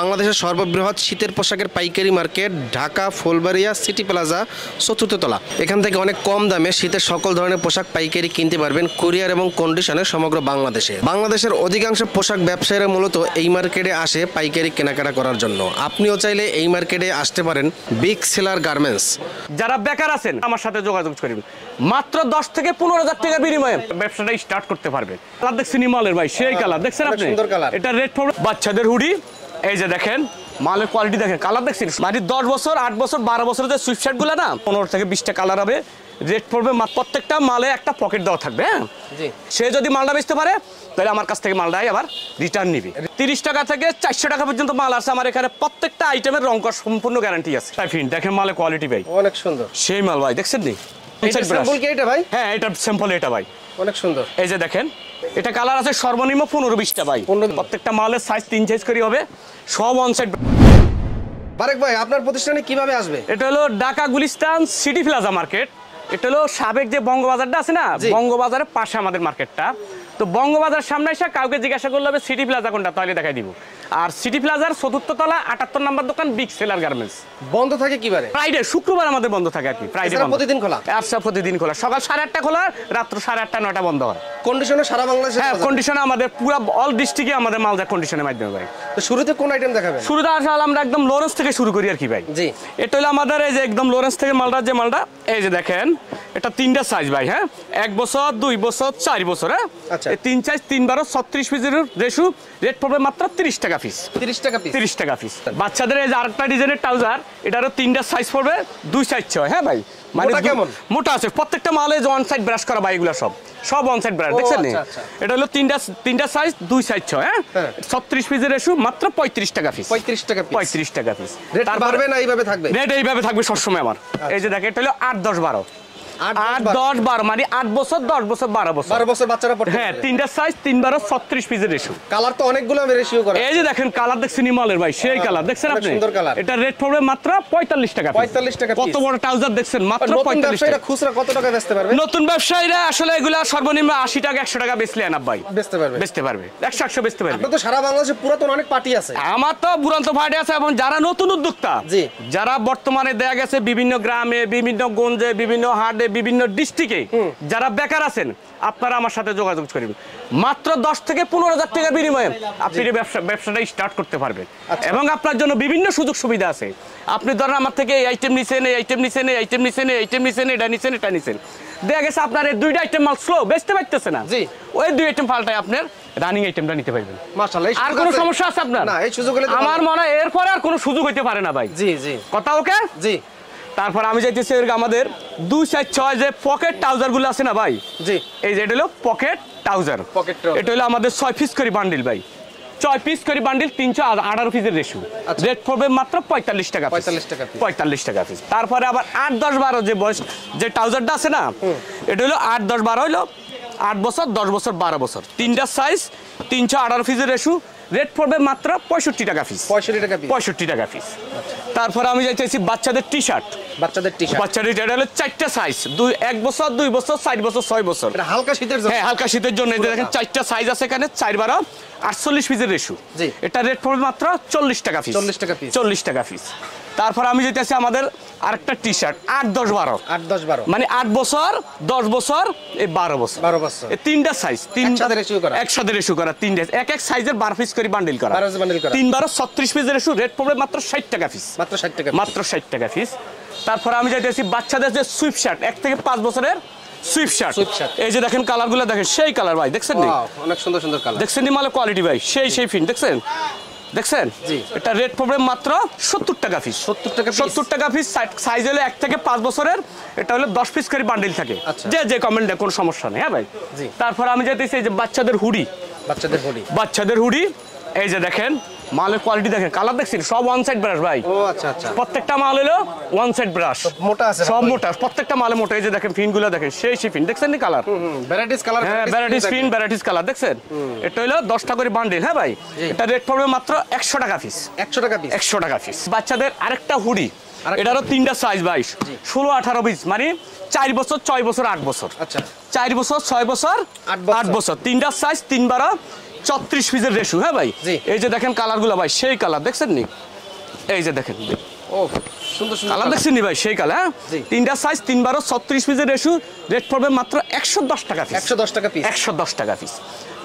বাংলাদেশের সর্ববৃহৎ শীতের পোশাকের পাইকারি market Dhaka Phulbaria city plaza চতুর্থ তলা। এখান থেকে অনেক কম দামে শীতের সকল ধরনের পোশাক পাইকারি কিনতে পারবেন কুরিয়ার এবং কন্ডিশনে সমগ্র বাংলাদেশে। বাংলাদেশের অধিকাংশ পোশাক ব্যবসায়ীরা মূলত এই মার্কেটে আসে পাইকারি কেনাকাটা করার জন্য। আপনিও চাইলে এই মার্কেটে আসতে পারেন বিগ সেলার গার্মেন্টস। যারা বেকার আছেন আমার সাথে যোগাযোগ করবেন, মাত্র 10 থেকে 15,000 টাকার বিনিময়ে ব্যবসাটা স্টার্ট করতে পারবে। কালার দেখছেন মালের ভাই, সেই কালার দেখছেন আপনি, এটা রেড পড়বে। বাচ্চাদের হুডি, এই যে দেখেন মালের কোয়ালিটি দেখেন, কালার দেখছেন মানে 10 বছর 8 বছর 12 বছরের যে সুইফট শার্ট গুলো না 15 থেকে 20টা কালার হবে, রেড পড়বে। প্রত্যেকটা মালে একটা পকেট দেওয়া থাকবে। হ্যাঁ, সে যদি মালটা বেচতে পারে তাহলে আমার কাছ থেকে মালটাই আবার রিটার্ন নিবে। 30 টাকা থেকে 400 টাকা পর্যন্ত মাল আছে আমার এখানে। প্রত্যেকটা আইটেমের রং করা সম্পূর্ণ গ্যারান্টি আছে। দেখেন মালের কোয়ালিটি ভাই অনেক সুন্দর, সেই মাল ভাই দেখছেন নি। স্যাম্পল কি এটা ভাই? হ্যাঁ, এটা স্যাম্পল, এটা ভাই অনেক সুন্দর। এই যে দেখেন এটা কালার আছে সর্বনিম্ন 15-20টা ভাই। প্রত্যেকটা মালের সাইজ 3 সাইজ করে হবে, সব অন সাইড। বারেক ভাই আপনার প্রতিষ্ঠানে কিভাবে আসবে? এটা হলো Dhaka Gulistan city plaza market. এটা হলো সাবেক যে বঙ্গবাজারটা আছে না, বঙ্গবাজারের পাশে আমাদের মার্কেটটা। তো বঙ্গবাজার সামনে এসে কাউকে জিজ্ঞাসা করলে হবে সিটি প্লাজা কোনটা, তাহলে দেখাই দিব। আর সিটি প্লাজার চতুর্থ তলা 78 নম্বর দোকান বিগ সেলার গার্মেন্টস। বন্ধ থাকে কিবারে? ফ্রাইডে, শুক্রবার আমাদের বন্ধ থাকে আর কি। ফ্রাইডে প্রতিদিন খোলা? আচ্ছা, প্রতিদিন খোলা। সকাল 8:30 খোলা, রাত্র 8:30 9টা বন্ধ হয়। কন্ডিশনে সারা বাংলাদেশে? হ্যাঁ, কন্ডিশনে আমাদের পুরো অল ডিস্ট্রিক্টে আমাদের মাল যায় কন্ডিশনের মাধ্যমে ভাই। তো শুরুতে কোন আইটেম দেখাবেন? শুরুতে আসলে আমরা একদম লরেন্স থেকে শুরু করি আর কি ভাই। জি, এটা হলো আমাদের এই যে একদম লরেন্স থেকে মালটা, যে মালটা এই যে দেখেন এটা 3টা সাইজ ভাই। হ্যাঁ, 1 বছর 2 বছর 4 বছর। হ্যাঁ, আচ্ছা, এই 3 সাইজ 3 12 36 পিসের রেশু। রেট পড়বে মাত্র 30 টাকা পিস। 30 টাকা পিস? 30 টাকা পিস। বাচ্চাদের এই যে আরেকটা ডিজাইনের ট্রাউজার, এটারও 3টা সাইজ পড়বে, 2 সাইজ 6। হ্যাঁ ভাই, মানে কেমন মোটা আছে। প্রত্যেকটা মালে যে অন সাইড ব্রাশ করা ভাই, এগুলো সব অন সাইড ব্রাশ দেখছেন। এটা হলো 3টা সাইজ 2 সাইজ 6। হ্যাঁ, 36 পিসের রেশু, মাত্র 35 টাকা পিস। 35 টাকা পিস? 35 টাকা পিস। রেট বাড়বে না এইভাবে থাকবে? রেট এইভাবে থাকবে সবসময় আমার। এই যে দেখেন এটা হলো 8 10 12 8 10 12 মানে 8 বছর 10 বছর 12 বছর 12 বছর বাচ্চারা পড়ে। হ্যাঁ, 3টা সাইজ 3 12 36 পিসের রেশু। কালার তো অনেকগুলো রেশিও করা। এই যে দেখেন কালার দেখছেন মালের ভাই, সেই কালার দেখছেন আপনি, সুন্দর কালার। এটা রেট পড়বে মাত্র 45 টাকা। 45 টাকা। কত বড় ট্রাউজার দেখছেন, মাত্র 45 টাকা। খুচরা কত টাকা বেচতে পারবে? নতুন ব্যবসায়ীরা আসলে এগুলা সর্বনিম্ন 80 টাকা 100 টাকা বেচলে না ভাই, বেচতে পারবে 100 বেচতে পারবে। আপনার তো সারা বাংলাদেশে পুরাতন অনেক পার্টি আছে। আমার তো পুরাতন পার্টি আছে, এবং যারা নতুন উদ্যোক্তা, জি, যারা বর্তমানে দেয়া গেছে বিভিন্ন গ্রামে, বিভিন্ন গঞ্জে, বিভিন্ন হাটে, বিভিন্ন ডিস্ট্রিক্টে যারা বেকার আছেন, আপনারা আমার সাথে যোগাযোগ করবেন। মাত্র 10 থেকে 15,000 টাকার বিনিময়ে আপনি ব্যবসাটা স্টার্ট করতে পারবেন। এবং আপনার জন্য বিভিন্ন সুযোগ সুবিধা আছে। আপনি ধরেন আমার থেকে এই আইটেম নিছেন, এই আইটেম নিছেন, এই আইটেম নিছেন, এই আইটেম নিছেন, এটা নিছেন, এটা নিছেন, দেখা গেছে আপনার এই 2টা আইটেম মাল স্লো বেচতে পারতেছে না, জি, ওই 2 আইটেম পাল্টায় আপনার রানিং আইটেমটা নিতে পারবেন। মাশাআল্লাহ। আর কোনো সমস্যা আছে আপনার? না, এই সুযোগ হলে আমার মনে হয় এরপরে আর কোনো সুযোগ হইতে পারে না ভাই। জি জি, কথা ওকে। জি, তারপর আমি যাইতেছি আমাদের 2 সাইজ 6 যে পকেট ট্রাউজার গুলো আছে না ভাই, জি, এই যে এটা হলো পকেট ট্রাউজার। এটা হলো আমাদের 6 পিস করে বান্ডিল ভাই, 6 পিস করে বান্ডিল 318 পিসের রেশু। রেট পড়বে মাত্র 45 টাকা। 45 টাকা পিস। তারপরে আবার 8 10 12 যে বয়স যে ট্রাউজারটা আছে না, এটা হলো 8 10 12 হলো 8 বছর 10 বছর 12 বছর। 3টা সাইজ 318 পিসের রেশু। রেট পড়বে মাত্র 65 টাকা পিস। 65 টাকা পিস। তারপর আমি যাইতেছি বাচ্চাদের টি শার্ট। বাচ্চাদের এটা হলো 4টা সাইজ, 1 বছর 2 বছর 4 বছর 6 বছর। এটা হালকা শীতের জন্য? হ্যাঁ, হালকা শীতের জন্য। দেখেন 4টা সাইজ আছে এখানে, 4 12 48 পিসের রেশু। এটা রেট পড়বে মাত্র 40 টাকা পিস। 40 টাকা পিস। তারপর আমি যেতেছি আমাদের আরেকটা টি শার্ট 8 10 12 মানে 8 বছর 10 বছর 12 বছর। এই 3টা সাইজ, একসাথে রেশু করা 3টা, এক সাইজের 12 পিস করে বান্ডিল করা, 3 12 36 পিসের রেশু। রেট পড়বে মাত্র 60 টাকা পিস। মাত্র 60 টাকা পিস। তারপর আমি যাইতেছি বাচ্চাদের যে সুইফট শার্ট 1 থেকে 5 বছরের সুইফট শার্ট। এই যে দেখেন কালারগুলো দেখেন, সেই কালার ভাই দেখছেন নি, অনেক সুন্দর সুন্দর কালার দেখছেন নি, মালের কোয়ালিটি ভাই সেই ফিন দেখছেন। এটা রেট পড়বে মাত্র 70 টাকা পিস। 70 টাকা পিস। সাইজ হলো 1 থেকে 5 বছরের। এটা হলো 10 পিস করে বান্ডিল থাকে, যে কমেন্ট দেয়, কোনো সমস্যা নেই। হ্যাঁ ভাই। তারপর আমি যাইতেছি এই যে বাচ্চাদের হুডি। এই যে দেখেন মালের কোয়ালিটি দেখেন, কালার দেখছেন, সব ওয়ান সাইড ব্রাশ ভাই। ও আচ্ছা আচ্ছা, প্রত্যেকটা মাল হলো ওয়ান সাইড ব্রাশ, মোটা আছে, সব মোটা, প্রত্যেকটা মালে মোটা। এই যে দেখেন ফিনগুলো দেখেন, সেই ফিন দেখছেন নি কালার, ভ্যারাইটিস কালার। হ্যাঁ, ভ্যারাইটিস কালার দেখছেন। এটা হলো 10টা করে বান্ডিল। হ্যাঁ ভাই, এটা রেট পড়বে মাত্র 100 টাকা পিস। 100 টাকা পিস। বাচ্চাদের আরেকটা হুডি, এটারও 3টা সাইজ ভাই, 16 18 পিস, মানে 4 বছর 6 বছর 8 বছর। আচ্ছা, 4 বছর 6 বছর 8 বছর। 3টা সাইজ 3 12 34 পিসের রেশু। হ্যাঁ ভাই, এই যে দেখেন কালারগুলো ভাই, সেই কালার দেখছেন নি? এই যে দেখেন, ও সুন্দর সুন্দর কালার দেখছেন নি ভাই, সেই কালার। হ্যাঁ, তিনটা সাইজ, 3 12 36 পিসের রেশু। রেট পড়বে মাত্র 110 টাকা পিস। 110 টাকা পিস। 110 টাকা পিস।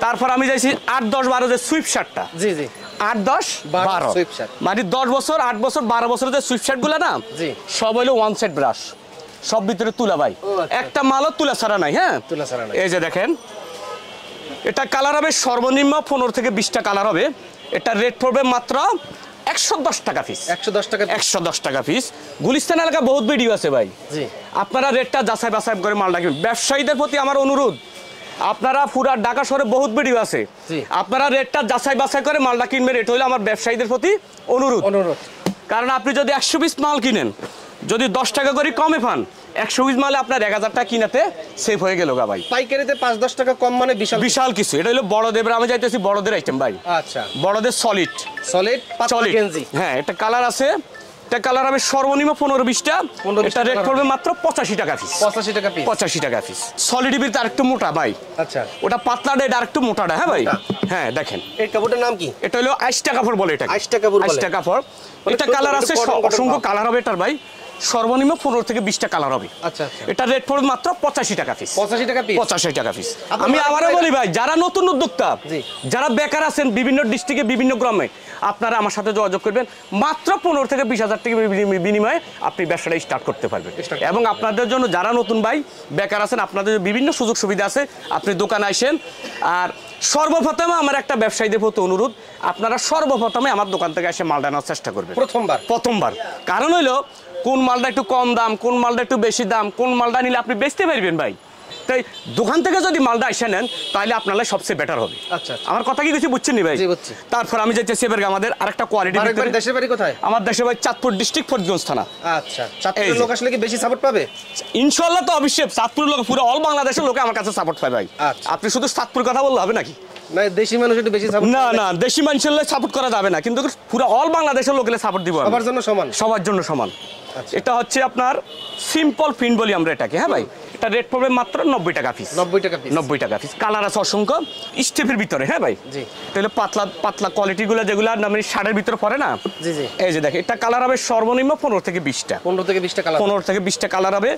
তারপর আমি যাইছি 8 10 12 যে সুইফট শার্টটা। জি জি, 8 10 12 সুইফট শার্ট মানে 10 বছর 8 বছর 12 বছরের যে সুইফট শার্ট গুলা না, জি, সব হলো ওয়ান সেট ব্রাশ, সব ভিতরে তুলা ভাই, একটা মালও তুলা ছাড়া নাই। হ্যাঁ, তুলা ছাড়া নাই। এই যে দেখেন, এটা কালার হবে সর্বনিম্ন 15 থেকে 20টা কালার হবে। এটা রেট পড়বে মাত্র 110 টাকা পিস। 110 টাকা 110 টাকা পিস। গুলিস্তান এলাকা বহুত ভিডিও আছে ভাই, জি, আপনারা রেটটা যাচাই বাছাই করে মালটা কিনবেন। ব্যবসায়ীদের প্রতি আমার অনুরোধ, আপনারা পুরা ঢাকা শহরে বহুত ভিডিও আছে, আপনারা রেটটা যাচাই বাছাই করে মালটা কিনবেন। এটা হলো আমার ব্যবসায়ীদের প্রতি অনুরোধ। কারণ আপনি যদি 100 পিস মাল কিনেন, যদি 10 টাকা করে কমে পান, 100 পিস মালে আপনার 1000 টাকা কিনাতে সেভ হয়ে গেল গা ভাই। পাইকারিতে 5-10 টাকা কম মানে বিশাল বিশাল কিছু। এটা হলো বড়দের, আমি যাইতেছি বড়দের আইটেম ভাই। আচ্ছা, বড়দের সলিড সলিড পাতলা গেঞ্জি। হ্যাঁ, এটা কালার আছে, এটা কালার হবে সর্বনিম্ন 15-20টা। এটা রেট পড়বে মাত্র 85 টাকা পিস। 85 টাকা পিস। 85 টাকা পিস। সলিডের ভিতরে আরেকটু মোটা ভাই। আচ্ছা, ওটা পাতলাটা, এটা আরেকটু মোটাটা। হ্যাঁ ভাই, হ্যাঁ দেখেন, এই কাপড়টার নাম কি? এটা হলো আইস্টা কাপড় বলে, এটা আইস্টা কাপড় বলে। আইস্টা কাপড়। এটা কালার আছে, অসংখ্য কালার হবে এটার ভাই। সর্বনিম্ন 15 থেকে 20টা কালার হবে। আচ্ছা, এটা রেট পড়বে মাত্র 85 টাকা পিস। 85 টাকা পিস। 85 টাকা পিস। আমি আবারও বলি ভাই, যারা নতুন উদ্যোক্তা, যারা বেকার আছেন বিভিন্ন ডিস্ট্রিক্টে বিভিন্ন গ্রামে, আপনারা আমার সাথে যোগাযোগ করবেন। মাত্র 15 থেকে 20,000 টাকা বিনিময়ে আপনি ব্যবসাটা স্টার্ট করতে পারবেন। এবং আপনাদের জন্য যারা নতুন ভাই বেকার আছেন, আপনাদের বিভিন্ন সুযোগ সুবিধা আছে, আপনি দোকানে আসেন। আর সর্বপ্রথমে আমার একটা ব্যবসায়ীদের প্রতি অনুরোধ, আপনারা সর্বপ্রথমে আমার দোকান থেকে এসে মালটা নেওয়ার চেষ্টা করবেন প্রথমবার। কারণ হইলো, কোন মালটা একটু কম দাম, কোন মালটা একটু বেশি দাম, কোন মালটা নিলে আপনি বেচতে পারবেন ভাই। তাই দোকান থেকে যদি মালটা এসে নেন, তাহলে আপনার সবচেয়ে বেটার হবে। আচ্ছা, আমার কথা কি কিছু বুঝছেন নি ভাই? তারপর আমি যাইতেছি এবার আমাদের আরেকটা কোয়ালিটি। দেশের বাড়ি কোথায়? আমার দেশের বাড়ি চাঁদপুর ডিস্ট্রিক্ট, ফরিদগঞ্জ থানা। আচ্ছা, চাঁদপুরের লোক আসলে কি বেশি সাপোর্ট পাবে? ইনশাআল্লাহ, তো অবশ্যই চাঁদপুরের লোক, পুরো অল বাংলাদেশের লোকে আমার কাছে সাপোর্ট পায় ভাই। আপনি শুধু চাঁদপুর কথা বললে হবে নাকি? না, দেশি মানুষ একটু বেশি সাপোর্ট। না, দেশি মানুষের সাপোর্ট করা যাবে না, কিন্তু পুরো অল বাংলাদেশের লোকের সাপোর্ট দিব। সবার জন্য সমান, সবার জন্য সমান। এটা হচ্ছে আপনার সিম্পল প্রিন্ট বলি আমরা এটাকে। হ্যাঁ ভাই, এটা রেট পড়বে মাত্র 90 টাকা পিস। 90 টাকা পিস। 90 টাকা পিস। কালার আছে অসংখ্য স্টেপের ভিতরে। হ্যাঁ ভাই, জি, তাহলে পাতলা পাতলা কোয়ালিটিগুলো যেগুলো মানে শাড়ির ভিতরে পড়ে না, জি জি, এই যে দেখেন, এটা কালার হবে সর্বনিম্ন 15 থেকে 20টা। 15 থেকে 20টা কালার। 15 থেকে 20টা কালার হবে।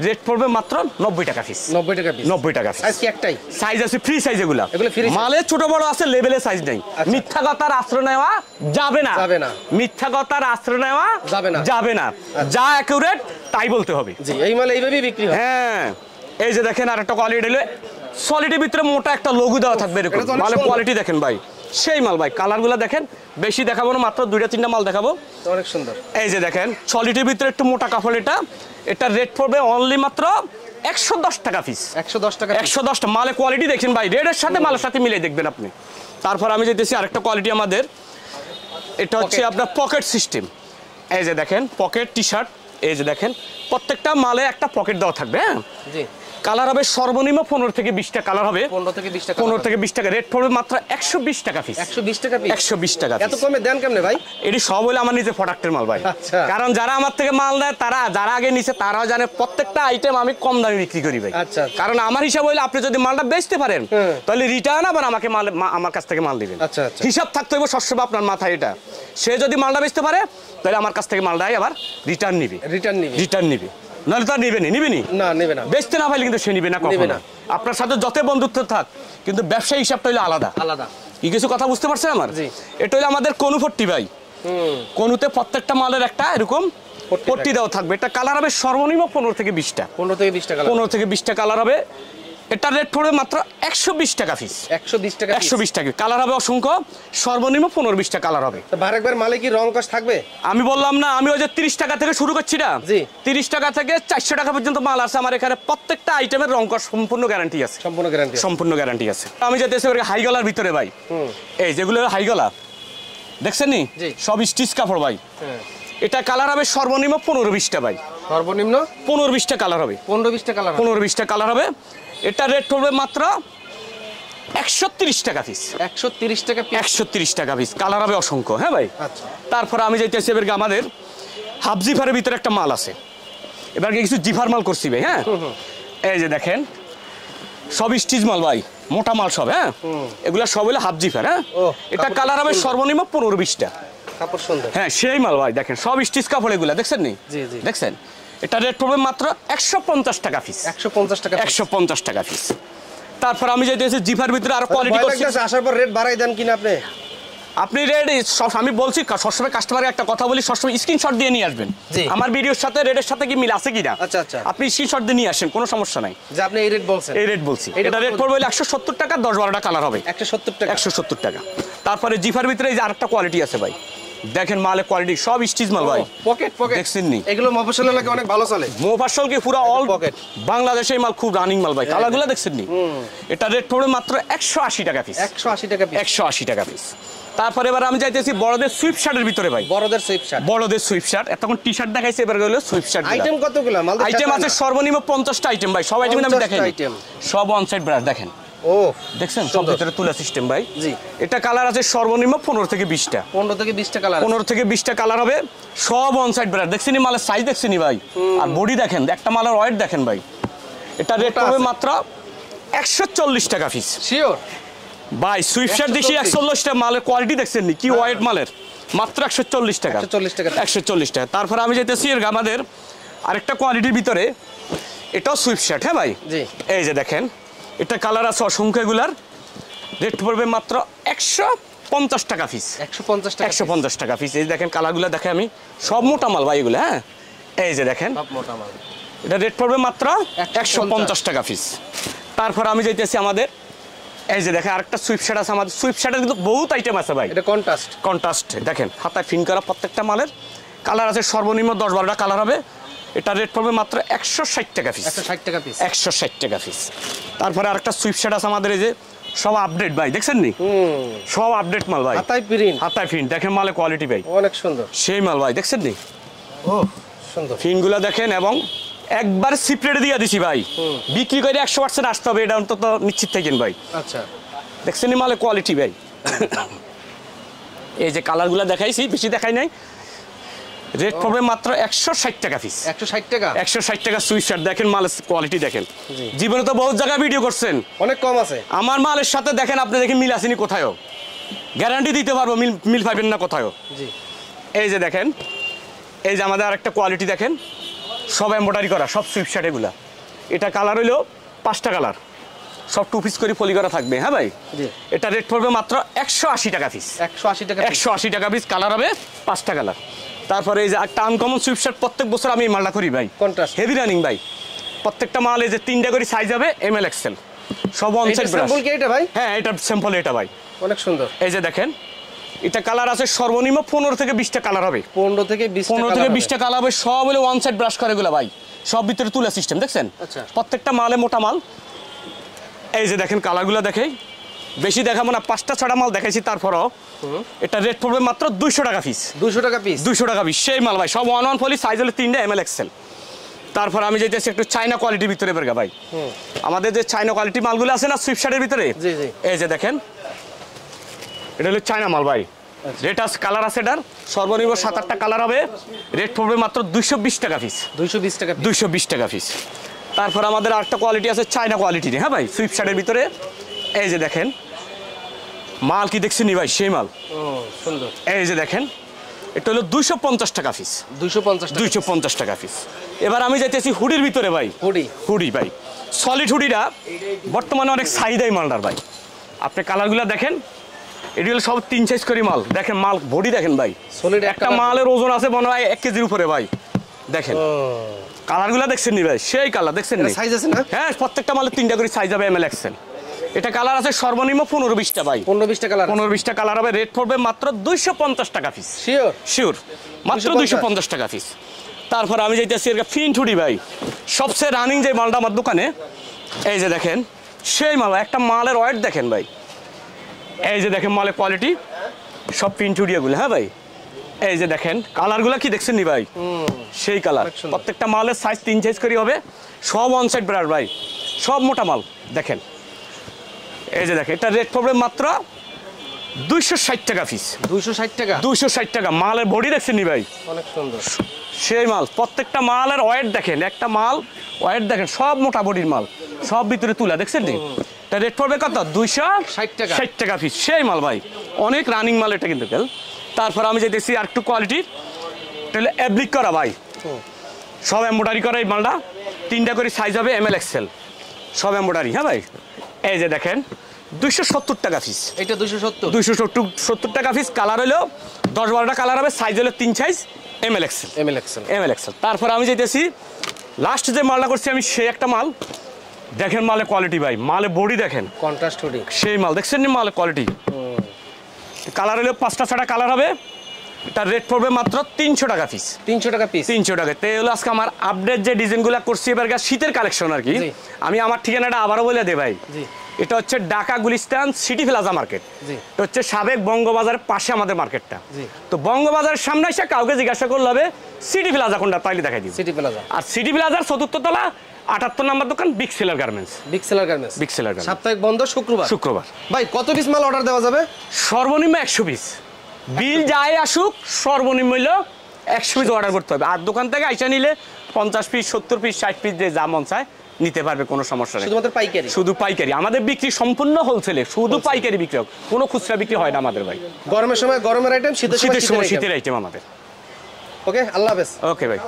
রেট পড়বে মাত্র 90 টাকা পিস। 90 টাকা পিস। 90 টাকা পিস। সাইজ কি একটাই? সাইজ আছে ফ্রি সাইজ, এগুলো ফ্রি। মালে ছোট বড় আছে, লেভেলে সাইজ নেই। মিথ্যা কথার আশ্রয় নেওয়া যাবে না। মিথ্যা কথার আশ্রয় নেওয়া যাবে না। যা অ্যাকুরেট তাই বলতে হবে। জি, এই মাল এইভাবেই বিক্রি হয়। হ্যাঁ, এই যে দেখেন আরেকটা কোয়ালিটি হলো সলিডের ভিতরে মোটা একটা লোগো দেওয়া থাকবে এরকম। মালের কোয়ালিটি দেখেন ভাই, সেই মাল ভাই। কালারগুলো দেখেন, বেশি দেখাবো না, মাত্র 2-3টা মাল দেখাবো। অনেক সুন্দর। এই যে দেখেন সলিডের ভিতরে একটু মোটা কাপড়। এটা রেট পড়বে অনলি মাত্র 110 টাকা পিস। 110 টাকা। 110 টাকা। মালের কোয়ালিটি দেখেন ভাই, রেটের সাথে মালের সাথে মিলিয়ে দেখবেন আপনি। তারপর আমি যেতেছি আরেকটা কোয়ালিটি আমাদের, এটা হচ্ছে আপনার পকেট সিস্টেম। এই যে দেখেন পকেট টি শার্ট। এই যে দেখেন প্রত্যেকটা মালে একটা পকেট দেওয়া থাকবে। হ্যাঁ, জি। কালার হবে সর্বনিম্ন 15 থেকে 20টা কালার হবে। 15 থেকে 20 টাকা। 15 থেকে 20 টাকা। রেট পড়বে মাত্র 120 টাকা পিস। 120 টাকা পিস। 120 টাকা। এত কমে দেন কেমনে ভাই? এটি সব হলো আমার নিজে প্রোডাক্টের মাল ভাই। আচ্ছা। কারণ যারা আমার থেকে মাল নেয়, তারা যারা আগে নিছে তারাও জানে প্রত্যেকটা আইটেম আমি কম দামে বিক্রি করি ভাই। আচ্ছা। কারণ আমার হিসাব হইলো, আপনি যদি মালটা বেচতে পারেন, তাহলে রিটার্ন আবার আমাকে মাল, আমার কাছ থেকে মাল দিবেন। আচ্ছা আচ্ছা। হিসাব থাকতে হবে সবসময় আপনার মাথায় এটা। সে যদি মালটা বেচতে পারে, তাহলে আমার কাছ থেকে মালটাই আবার রিটার্ন নিবে। নাহলে তো নিবে না, নেবে না। বেচতে না পাইলে কিন্তু সে নিবে না, কখনো না। আপনার সাথে যত বন্ধুত্ব থাক, কিন্তু ব্যবসায়ী হিসাবটা হলো আলাদা। কি কিছু কথা বুঝতে পারছেন আমার? এটা হলো আমাদের কনুপট্টি ভাই। কনুতে প্রত্যেকটা মালের একটা এরকম পট্টি দেওয়া থাকবে। এটা কালার হবে সর্বনিম্ন 15 থেকে 20টা। 15 থেকে 20টা কালার। 15 থেকে 20টা কালার হবে। এটা রেট পড়বে মাত্র 120 টাকা পিস। 120 টাকা। 120 টাকা। কালার হবে অসংখ্য, সর্বনিম্ন 15-20টা কালার হবে। তো বারেকবার মালে কি রং কস থাকবে? আমি বললাম না, আমি ওই যে 30 টাকা থেকে শুরু করছি না, জি, 30 টাকা থেকে 400 টাকা পর্যন্ত মাল আছে আমার এখানে। প্রত্যেকটা আইটেমের রং কস সম্পূর্ণ গ্যারান্টি আছে। সম্পূর্ণ গ্যারান্টি আছে। আমি যেতেছি হাই গলার ভিতরে ভাই। এই যেগুলো হাই গলা দেখছেন নি, সব স্টিচ কাপড় ভাই। এটা কালার হবে সর্বনিম্ন 15-20টা ভাই। সর্বনিম্ন 15-20টা কালার হবে। 15-20টা কালার। 15-20টা কালার হবে। এটা রেট পড়বে মাত্র 130 টাকা পিস। 130 টাকা। 130 টাকা পিস। কালার হবে অসংখ্য। হ্যাঁ ভাই। আচ্ছা। তারপর আমি যাইতেছি এবার আমাদের হাফ জিফারের ভিতরে একটা মাল আছে। এবার কিছু জিফার মাল করছি ভাই। হ্যাঁ, এই যে দেখেন সব স্টিচ মাল ভাই। মোটা মাল সব, হ্যাঁ এগুলা সব হলো হাফ জিপার। হ্যাঁ এটা কালার হবে সর্বনিম্ন 15-20টা। কাপড় সুন্দর, হ্যাঁ সেই মাল ভাই, দেখেন সব স্টিচ কাপড় এগুলা, দেখছেন নি? দেখছেন? এটা রেট পড়বে মাত্র 150 টাকা পিস। 150 টাকা, 150 টাকা পিস। তারপর আমি যাইতেছি জিপার ভিতরে আরো কোয়ালিটি করছি। আসার পর রেট বাড়াই দেন কিনা আপনি? আপনি রেট আমি বলছি সবসময় কাস্টমারকে একটা কথা বলি, সবসময় স্ক্রিনশট দিয়ে নিয়ে আসবেন আমার ভিডিওর সাথে রেটের সাথে কি মিল আছে কিনা। আচ্ছা আচ্ছা, আপনি স্ক্রিনশট দিয়ে নিয়ে আসেন, কোনো সমস্যা নাই। যে আপনি এই রেট বলছেন, এই রেট বলছি। এটা রেট পড়বে 170 টাকা, 10-12টা কালার হবে। 170 টাকা, 170 টাকা। তারপরে জিপার ভিতরে এই যে আরেকটা কোয়ালিটি আছে ভাই, দেখেন মালের কোয়ালিটি সব স্টিচ মাল ভাই। পকেট দেখছেন নি? এগুলো মফস্বল এলাকায় অনেক ভালো চলে। মফস্বল কি পুরো অল পকেট, বাংলাদেশে এই মাল খুব রানিং মাল ভাই। কালারগুলো দেখছেন নি? এটা রেট পড়বে মাত্র 180 টাকা পিস। 180 টাকা পিস, 180 টাকা পিস। তারপরে এবার আমি যাইতেছি বড়দের সুইফট শার্টের ভিতরে ভাই। বড়দের সুইফট শার্ট, বড়দের সুইফট শার্ট। এতক্ষণ টি শার্ট দেখাইছে, এবার হলো সুইফট শার্ট। আইটেম কতগুলো? আইটেম আছে সর্বনিম্ন 50টা আইটেম ভাই। সব আইটেম আমি দেখাই, সব ওয়ান সাইড ব্রাশ দেখেন। ও দেখছেন সব ভিতরে তুলা সিস্টেম ভাই। জি, এটা কালার আছে সর্বনিম্ন 15 থেকে 20টা। 15 থেকে 20টা কালার, 15 থেকে 20টা কালার হবে। সব ওয়ান সাইড ব্রাশ দেখছেন, মালের সাইজ দেখছেন ভাই, আর বডি দেখেন, একটা মালের ওয়েট দেখেন ভাই। এটা রেট হবে মাত্র 140 টাকা পিস। শিওর ভাই? সুইফট শার্ট দেখি 140টা, মালের কোয়ালিটি দেখছেন নি কি ওয়েট মালের, মাত্র 140 টাকা। 140 টাকা। তারপর আমি যাইতেছি এর আমাদের আরেকটা কোয়ালিটির ভিতরে, এটাও সুইফট শার্ট। হ্যাঁ ভাই, জি এই যে দেখেন, এটা কালার আছে অসংখ্য, এগুলার রেট পড়বে মাত্র 150 টাকা পিস। 150 টাকা, 150 টাকা পিস। এই দেখেন কালারগুলো দেখে আমি, সব মোটা মাল ভাই এগুলো। হ্যাঁ এই যে দেখেন সব মোটা মাল, এটা রেট পড়বে মাত্র 150 টাকা পিস। তারপর আমি যাইতেছি আমাদের এই যে দেখেন আরেকটা সুইফট শার্ট আছে আমাদের। সুইফট শার্টের কিন্তু বহুত আইটেম আছে ভাই। এটা কন্ট্রাস্ট দেখেন, হাতায় ফিন করা প্রত্যেকটা মালের কালার আছে সর্বনিম্ন 10-12টা কালার হবে। এটা রেট পড়বে মাত্র 160 টাকা পিস। 160 টাকা পিস, 160 টাকা পিস। তারপরে আরেকটা সুইফট শার্ট আছে আমাদের, এই যে সব আপডেট ভাই, দেখছেন নি? সব আপডেট মাল ভাই, হাতায় প্রিন্ট দেখেন, মালের কোয়ালিটি ভাই অনেক সুন্দর, সেই মাল ভাই, দেখছেন নি? ও সুন্দর, ফিনগুলো দেখেন, এবং একবার সিপ্রেট দিয়ে দিছি ভাই। বিক্রি করে 100% আসতে হবে, এটা অন্তত নিশ্চিত থাকেন ভাই। আচ্ছা দেখছেন নি মালের কোয়ালিটি ভাই। এই যে কালারগুলো দেখাইছি, বেশি দেখাই নাই। রেট পড়বে মাত্র 160 টাকা পিস। 160 টাকা, 160 টাকা সুইফট শার্ট দেখেন, মালের কোয়ালিটি দেখেন। জীবনে তো বহুত জায়গায় ভিডিও করছেন, অনেক কম আছে। আমার মালের সাথে দেখেন, আপনি দেখেন মিল আসেনি কোথায়ও, গ্যারান্টি দিতে পারবো মিল পাবেন না কোথায়ও। জি এই যে দেখেন, এই যে আমাদের আরেকটা কোয়ালিটি দেখেন, সব এমব্রয়ডারি করা, সব সুইফট শার্ট এগুলা। এটা কালার হইলো 5টা কালার, সব 2 পিস করে ফলি করা থাকবে। হ্যাঁ ভাই, এটা রেট পড়বে মাত্র 180 টাকা পিস। 180 টাকা, 180 টাকা পিস। কালার হবে 5টা কালার। তারপরে এই যে একটা আনকমন সুইফট শার্ট, প্রত্যেক বছর আমি এই মালটা করি ভাই, কন্ট্রাস্ট হেভি রানিং ভাই। প্রত্যেকটা মাল এই যে 3টা করে সাইজ হবে, এমএল এক্সেল, সব ওয়ান সাইড ব্রাশ। স্যাম্পল কি এটা ভাই? হ্যাঁ এটা স্যাম্পল, এটা ভাই অনেক সুন্দর। এই যে দেখেন, এটা কালার আছে সর্বনিম্ন 15 থেকে 20টা কালার হবে। 15 থেকে 20টা কালার হবে, সব হলো ওয়ান সাইড ব্রাশ করে এগুলো ভাই, সব ভিতরে তুলা সিস্টেম দেখছেন। আচ্ছা প্রত্যেকটা মালে মোটা মাল। এই যে দেখেন কালারগুলো দেখেই, বেশি দেখাবো না, 5টা-6টা মাল দেখাইছি। তারপরও এটা রেট পড়বে মাত্র 200 টাকা পিস। 200 টাকা পিস, 200 টাকা পিস, সেই মাল ভাই, সব ওয়ান ফলি, সাইজ হলো 3টা, এমএল এক্সেল। তারপর আমি যেতেছি একটু চাইনা কোয়ালিটির ভিতরে বেরগা ভাই। আমাদের যে চাইনা কোয়ালিটি মালগুলো আছে না সুইফট শার্টের ভিতরে, এই যে দেখেন, এটা হলো চাইনা মাল ভাই। রেট আছে, কালার আছে, এটার সর্বনিম্ন 7-8টা কালার হবে। রেট পড়বে মাত্র 220 টাকা পিস। 220 টাকা, 220 টাকা পিস। তারপর আমাদের আরেকটা কোয়ালিটি আছে চাইনা কোয়ালিটি। হ্যাঁ ভাই, সুইফট শার্টের ভিতরে এই যে দেখেন, মাল কি দেখছেন ভাই, সেই মাল সুন্দর। এই যে দেখেন, এটা হলো 250 টাকা পিস। 250 টাকা পিস। এবার আমি যাইতেছি হুডির ভিতরে ভাই। হুডি ভাই, সলিড হুডিটা বর্তমানে অনেক চাহিদাই মালটার ভাই। আপনি কালারগুলো দেখেন, এটি হলো সব 3 সাইজ করে মাল। দেখেন মাল বডি দেখেন ভাই, একটা মালের ওজন আছে মনে হয় 1 কেজির উপরে ভাই। দেখেন কালারগুলো দেখছেন নি ভাই, সেই কালার দেখছেন নি? সাইজ আছে না? হ্যাঁ প্রত্যেকটা মালের 3টা করে সাইজ হবে, এমএল এক্সেল। এটা কালার আছে সর্বনিম্ন 15-20টা ভাই। 15-20টা কালার, 15-20টা কালার হবে। রেট পড়বে মাত্র 250 টাকা পিস। শিওর, শিওর, মাত্র 250 টাকা পিস। তারপর আমি যাইতেছি এর ফিন হুডি ভাই, সবচেয়ে রানিং যে মালটা আমার দোকানে। এই যে দেখেন, সেই মাল, একটা মালের ওয়েট দেখেন ভাই। এই যে দেখেন মালের কোয়ালিটি, সব প্রিন্ট হুডিয়াগুলো। হ্যাঁ ভাই, এই যে দেখেন কালারগুলো কি দেখছেন নি ভাই, সেই কালার। প্রত্যেকটা মালের সাইজ 3 সাইজ করে হবে, সব ওয়ান সাইড ব্রাশ ভাই, সব মোটা মাল দেখেন। এই যে দেখেন, এটা রেট পড়বে মাত্র 260 টাকা পিস। 260 টাকা, 260 টাকা। মালের বডি দেখছেন নি ভাই, অনেক সুন্দর, সেই মাল। প্রত্যেকটা মালের ওয়েট দেখেন, একটা মাল ওয়েট দেখেন, সব মোটা বডির মাল, সব ভিতরে তুলা দেখছেন নি। এটা রেট পড়বে কত 260 টাকা 60 টাকা পিস সেই মাল ভাই অনেক রানিং মাল এটা কিন্তু তারপর আমি যেতেছি আর একটু কোয়ালিটির এটা হলো অ্যাপ্লিক করা ভাই সব এমব্রয়ডারি করা এই মালটা 3টা করে সাইজ হবে এমএল এক্সেল সব এমব্রয়ডারি হ্যাঁ ভাই এই যে দেখেন 270 টাকা পিস এটা 270 টাকা পিস কালার হলো 10-12টা কালার হবে সাইজ হলো 3 সাইজ এমএল এক্সেল তারপর আমি যেতেছি লাস্ট যে মালটা করছি আমি সেই একটা মাল দেখেন মালে কোয়ালিটি ভাই মালে বডি দেখেন কন্ট্রাস্ট হোডিং সেই মাল দেখছেন নি মালে কোয়ালিটি কালার হলো 5টা 6টা কালার হবে তার রেট পড়বে মাত্র 300 টাকা পিস 300 টাকা তে হলো আজকে আমার আপডেট যে ডিজাইনগুলো করছি এবার শীতের কালেকশন আর কি আমি আমার ঠিকানাটা আবারও বলে দেই ভাই এটা হচ্ছে Dhaka Gulistan city plaza market এটা হচ্ছে সাবেক বঙ্গবাজারের পাশে আমাদের মার্কেটটা তো বঙ্গবাজারের সামনে এসে কাউকে জিজ্ঞাসা করলে হবে সিটি প্লাজা কোনটা তাইলে দেখাই দিই সিটি প্লাজা আর সিটি প্লাজার 4th তলা 78 নম্বর দোকান বিগ সেলার গার্মেন্টস সাপ্তাহিক বন্ধ শুক্রবার ভাই কত পিস মাল অর্ডার দেওয়া যাবে সর্বনিম্ন 100 পিস বিল যায় আসুক সর্বনিম্ন হইলো 100 পিস অর্ডার করতে হবে আর দোকান থেকে আইসা নিলে 50 পিস 70 পিস 60 পিস যে যা মন চায় নিতে পারবে কোনো সমস্যা নেই শুধু পাইকারি আমাদের বিক্রি সম্পূর্ণ হোলসেলে শুধু পাইকারি বিক্রি হয় কোনো খুচরা বিক্রি হয় না আমাদের ভাই গরমের সময় গরমের আইটেম শীতের সময় শীতের আইটেম আমাদের ওকে আল্লাহ হাফেজ ওকে ভাই